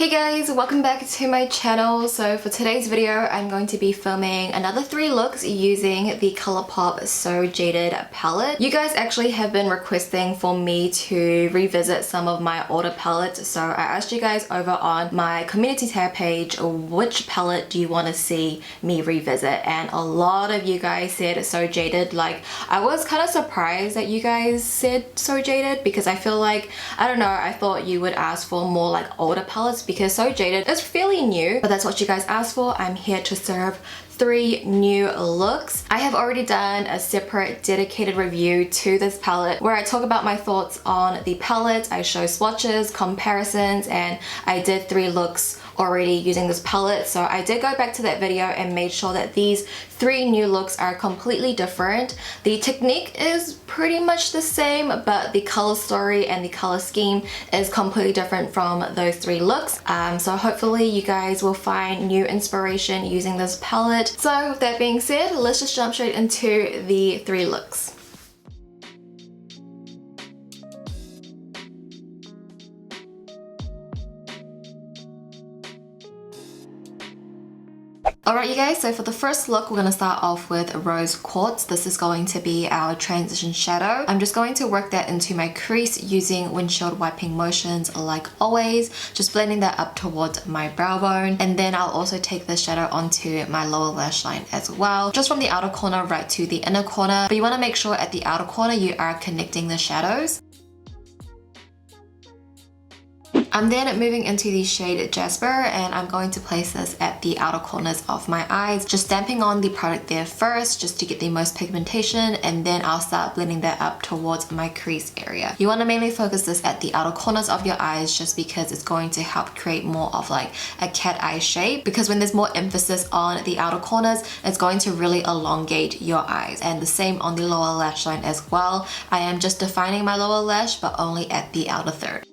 Hey guys, welcome back to my channel. So for today's video, I'm going to be filming another 3 looks using the Colourpop So Jaded palette. You guys actually have been requesting for me to revisit some of my older palettes, so I asked you guys over on my community tab page which palette do you want to see me revisit, and a lot of you guys said So Jaded. Like, I was kind of surprised that you guys said So Jaded because I feel like, I don't know, I thought you would ask for more like older palettes because So Jaded is fairly new, but that's what you guys asked for. I'm here to serve 3 new looks. I have already done a separate dedicated review to this palette where I talk about my thoughts on the palette. I show swatches, comparisons, and I did 3 looks already using this palette. So I did go back to that video and made sure that these 3 new looks are completely different. The technique is pretty much the same, but the color story and the color scheme is completely different from those 3 looks. So hopefully you guys will find new inspiration using this palette. So with that being said, let's just jump straight into the 3 looks. Alright you guys, so for the first look we're going to start off with Rose Quartz. This is going to be our transition shadow. I'm just going to work that into my crease using windshield wiping motions like always, just blending that up towards my brow bone, and then I'll also take the shadow onto my lower lash line as well, just from the outer corner right to the inner corner, but you want to make sure at the outer corner you are connecting the shadows. I'm then moving into the shade Jasper, and I'm going to place this at the outer corners of my eyes, just stamping on the product there first just to get the most pigmentation, and then I'll start blending that up towards my crease area. You want to mainly focus this at the outer corners of your eyes just because it's going to help create more of like a cat eye shape, because when there's more emphasis on the outer corners, it's going to really elongate your eyes. And the same on the lower lash line as well. I am just defining my lower lash, but only at the outer third.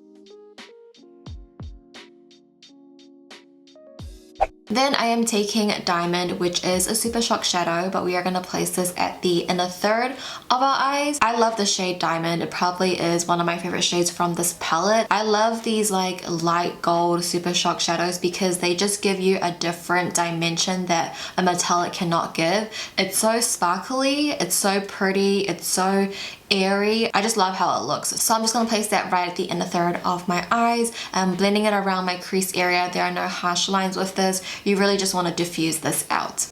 Then I am taking Diamond, which is a super shock shadow, but we are going to place this at the inner third of our eyes. I love the shade Diamond. It probably is one of my favorite shades from this palette. I love these like light gold super shock shadows because they just give you a different dimension that a metallic cannot give. It's so sparkly, it's so pretty, it's so airy. I just love how it looks. So I'm just going to place that right at the inner third of my eyes and blending it around my crease area. There are no harsh lines with this. You really just want to diffuse this out.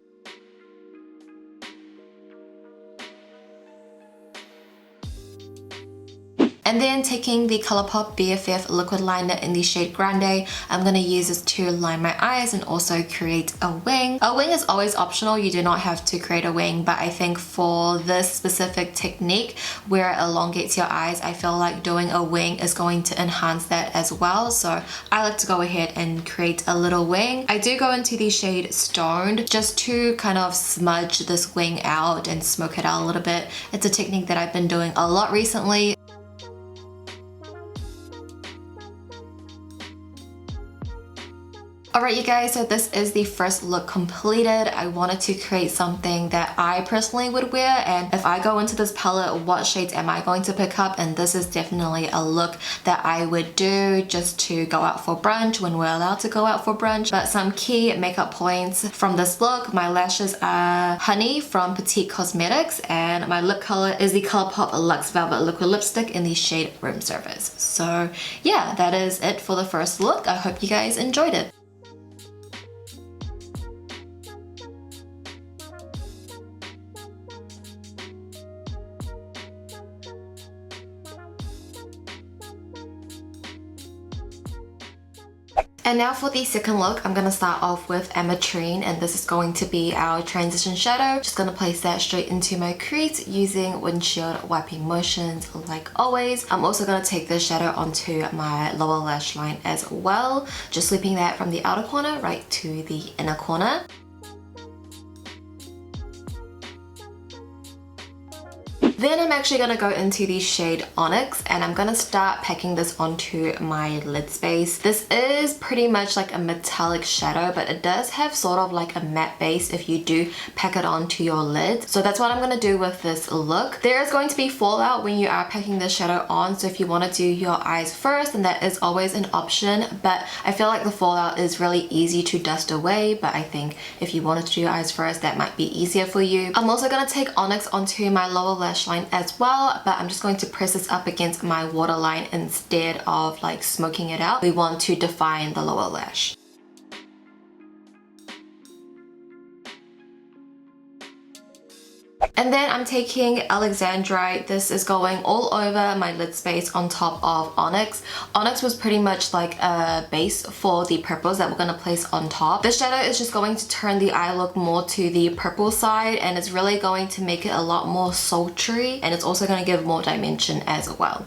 And then taking the Colourpop BFF liquid liner in the shade Grande, I'm going to use this to line my eyes and also create a wing. A wing is always optional, you do not have to create a wing, but I think for this specific technique where it elongates your eyes, I feel like doing a wing is going to enhance that as well. So I like to go ahead and create a little wing. I do go into the shade Stoned just to kind of smudge this wing out and smoke it out a little bit. It's a technique that I've been doing a lot recently. Alright you guys, so this is the first look completed. I wanted to create something that I personally would wear, and if I go into this palette, what shades am I going to pick up? And this is definitely a look that I would do just to go out for brunch when we're allowed to go out for brunch. But some key makeup points from this look: my lashes are Honey from Petite Cosmetics, and my lip color is the Colourpop Luxe Velvet Liquid Lipstick in the shade Room Service. So yeah, that is it for the first look. I hope you guys enjoyed it. And now for the second look, I'm going to start off with Ametrine, and this is going to be our transition shadow. Just going to place that straight into my crease using windshield wiping motions like always. I'm also going to take this shadow onto my lower lash line as well, just sweeping that from the outer corner right to the inner corner. Then I'm actually gonna go into the shade Onyx, and I'm gonna start packing this onto my lid space. This is pretty much like a metallic shadow, but it does have sort of like a matte base if you do pack it onto your lid. So that's what I'm gonna do with this look. There is going to be fallout when you are packing the shadow on, so if you want to do your eyes first, then that is always an option, but I feel like the fallout is really easy to dust away, but I think if you wanted to do your eyes first, that might be easier for you. I'm also going to take Onyx onto my lower lash line as well, but I'm just going to press this up against my waterline instead of like smoking it out. We want to define the lower lash. And then I'm taking Alexandrite. This is going all over my lid space on top of Onyx. Onyx was pretty much like a base for the purples that we're going to place on top. This shadow is just going to turn the eye look more to the purple side, and it's really going to make it a lot more sultry, and it's also going to give more dimension as well.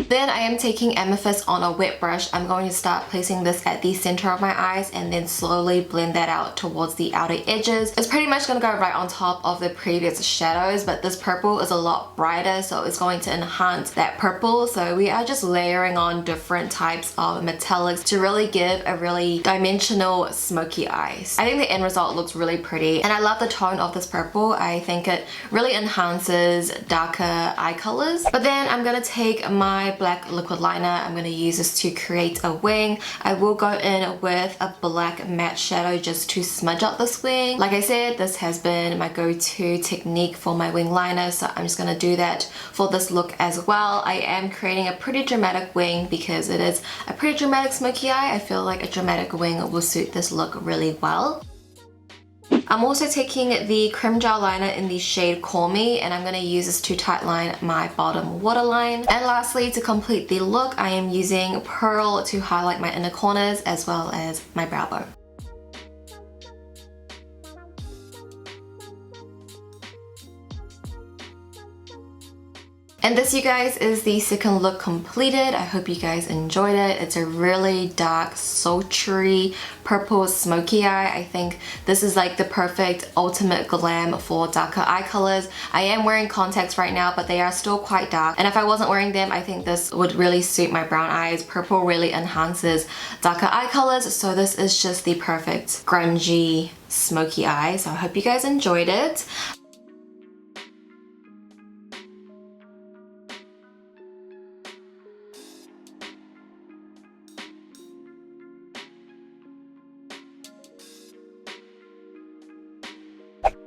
Then I am taking Amethyst on a wet brush. I'm going to start placing this at the center of my eyes and then slowly blend that out towards the outer edges. It's pretty much going to go right on top of the previous shadows, but this purple is a lot brighter, so it's going to enhance that purple. So we are just layering on different types of metallics to really give a really dimensional smoky eyes. I think the end result looks really pretty, and I love the tone of this purple. I think it really enhances darker eye colors. But then I'm going to take my black liquid liner. I'm going to use this to create a wing. I will go in with a black matte shadow just to smudge out this wing. Like I said, this has been my go-to technique for my wing liner, so I'm just going to do that for this look as well. I am creating a pretty dramatic wing because it is a pretty dramatic smoky eye. I feel like a dramatic wing will suit this look really well. I'm also taking the Creme Gel Liner in the shade Call Me, and I'm going to use this to tightline my bottom waterline. And lastly, to complete the look, I am using Pearl to highlight my inner corners as well as my brow bone. And this, you guys, is the second look completed. I hope you guys enjoyed it. It's a really dark, sultry, purple, smoky eye. I think this is like the perfect ultimate glam for darker eye colors. I am wearing contacts right now, but they are still quite dark. And if I wasn't wearing them, I think this would really suit my brown eyes. Purple really enhances darker eye colors, so this is just the perfect grungy, smoky eye. So I hope you guys enjoyed it.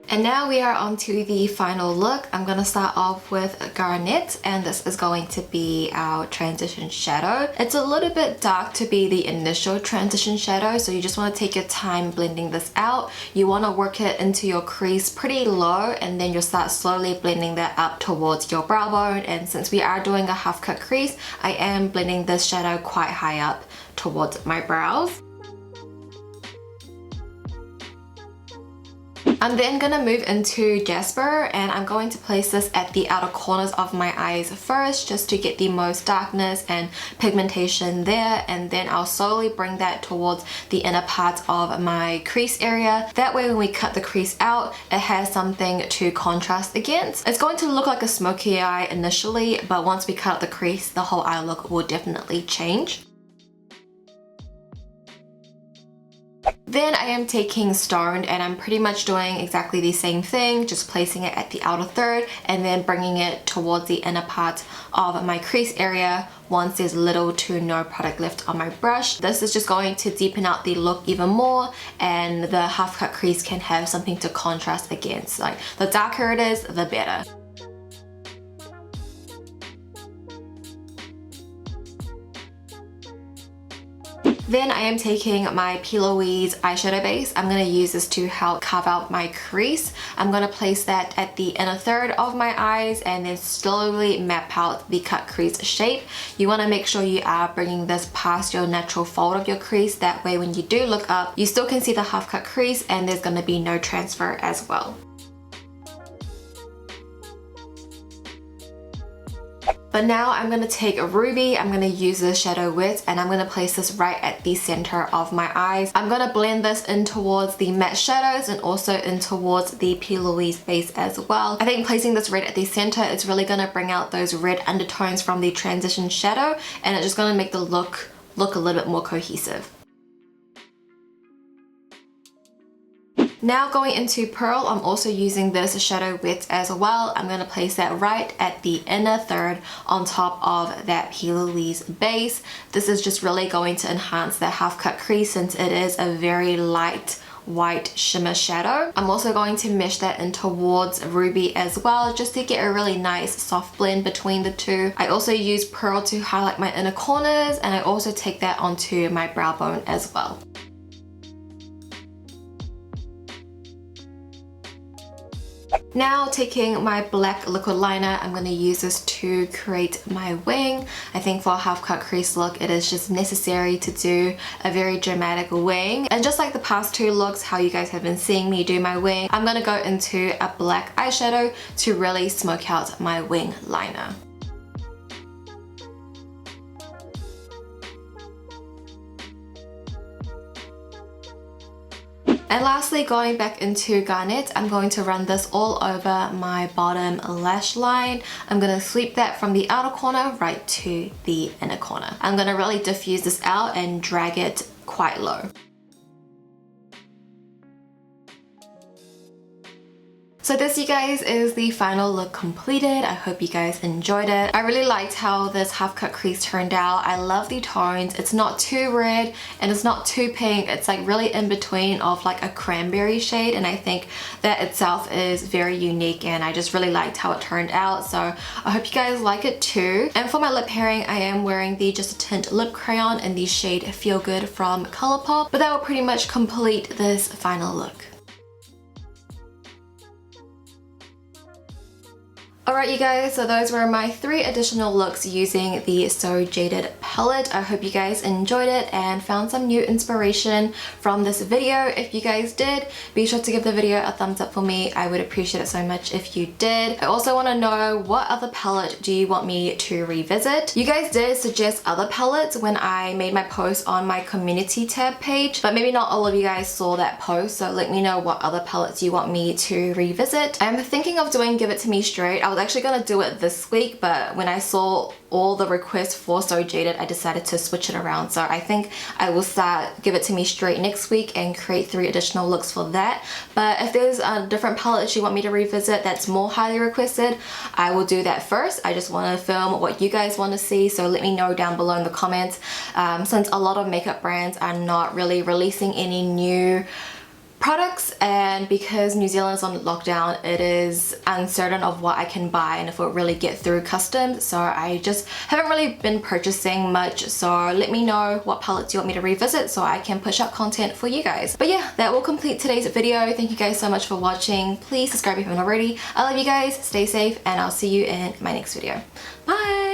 And now we are on to the final look. I'm going to start off with Garnet, and this is going to be our transition shadow. It's a little bit dark to be the initial transition shadow, so you just want to take your time blending this out. You want to work it into your crease pretty low, and then you'll start slowly blending that up towards your brow bone. And since we are doing a half cut crease, I am blending this shadow quite high up towards my brows. I'm then gonna move into Jasper, and I'm going to place this at the outer corners of my eyes first, just to get the most darkness and pigmentation there, and then I'll slowly bring that towards the inner part of my crease area. That way when we cut the crease out, it has something to contrast against. It's going to look like a smoky eye initially, but once we cut out the crease, the whole eye look will definitely change. Then I am taking Stoned, and I'm pretty much doing exactly the same thing, just placing it at the outer third and then bringing it towards the inner part of my crease area once there's little to no product left on my brush. This is just going to deepen out the look even more, and the half cut crease can have something to contrast against. Like, the darker it is, the better. Then I am taking my P. Louise eyeshadow base. I'm going to use this to help carve out my crease. I'm going to place that at the inner third of my eyes and then slowly map out the cut crease shape. You want to make sure you are bringing this past your natural fold of your crease. That way when you do look up, you still can see the half cut crease and there's going to be no transfer as well. But now I'm going to take a Ruby, I'm going to use this shadow wit, and I'm going to place this right at the center of my eyes. I'm going to blend this in towards the matte shadows and also in towards the P. Louise base as well. I think placing this red at the center is really going to bring out those red undertones from the transition shadow, and it's just going to make the look a little bit more cohesive. Now going into Pearl, I'm also using this shadow wit as well. I'm going to place that right at the inner third on top of that P. Louise base. This is just really going to enhance that half cut crease since it is a very light white shimmer shadow. I'm also going to mesh that in towards Ruby as well, just to get a really nice soft blend between the two. I also use Pearl to highlight my inner corners, and I also take that onto my brow bone as well. Now taking my black liquid liner, I'm going to use this to create my wing. I think for a half cut crease look, it is just necessary to do a very dramatic wing. And just like the past two looks, how you guys have been seeing me do my wing, I'm going to go into a black eyeshadow to really smoke out my wing liner. And lastly, going back into Garnet, I'm going to run this all over my bottom lash line. I'm going to sweep that from the outer corner right to the inner corner. I'm going to really diffuse this out and drag it quite low. So this, you guys, is the final look completed. I hope you guys enjoyed it. I really liked how this half cut crease turned out. I love the tones. It's not too red and it's not too pink. It's like really in between of like a cranberry shade, and I think that itself is very unique, and I just really liked how it turned out. So I hope you guys like it too. And for my lip pairing, I am wearing the Just a Tint lip crayon in the shade Feel Good from Colourpop. But that will pretty much complete this final look. Alright you guys, so those were my 3 additional looks using the So Jaded palette. I hope you guys enjoyed it and found some new inspiration from this video. If you guys did, be sure to give the video a thumbs up for me. I would appreciate it so much if you did. I also want to know, what other palette do you want me to revisit? You guys did suggest other palettes when I made my post on my community tab page, but maybe not all of you guys saw that post, so let me know what other palettes you want me to revisit. I'm thinking of doing Give It To Me Straight. I was actually gonna do it this week, but when I saw all the requests for So Jaded, I decided to switch it around. So I think I will start Give It To Me Straight next week and create 3 additional looks for that. But if there's a different palette you want me to revisit that's more highly requested, I will do that first. I just want to film what you guys want to see, so let me know down below in the comments. Since a lot of makeup brands are not really releasing any new products, and because New Zealand is on lockdown, it is uncertain of what I can buy and if it will really get through customs, so I just haven't really been purchasing much. So let me know what palettes you want me to revisit so I can push out content for you guys. But yeah, that will complete today's video. Thank you guys so much for watching. Please subscribe if you haven't already. I love you guys, stay safe, and I'll see you in my next video. Bye!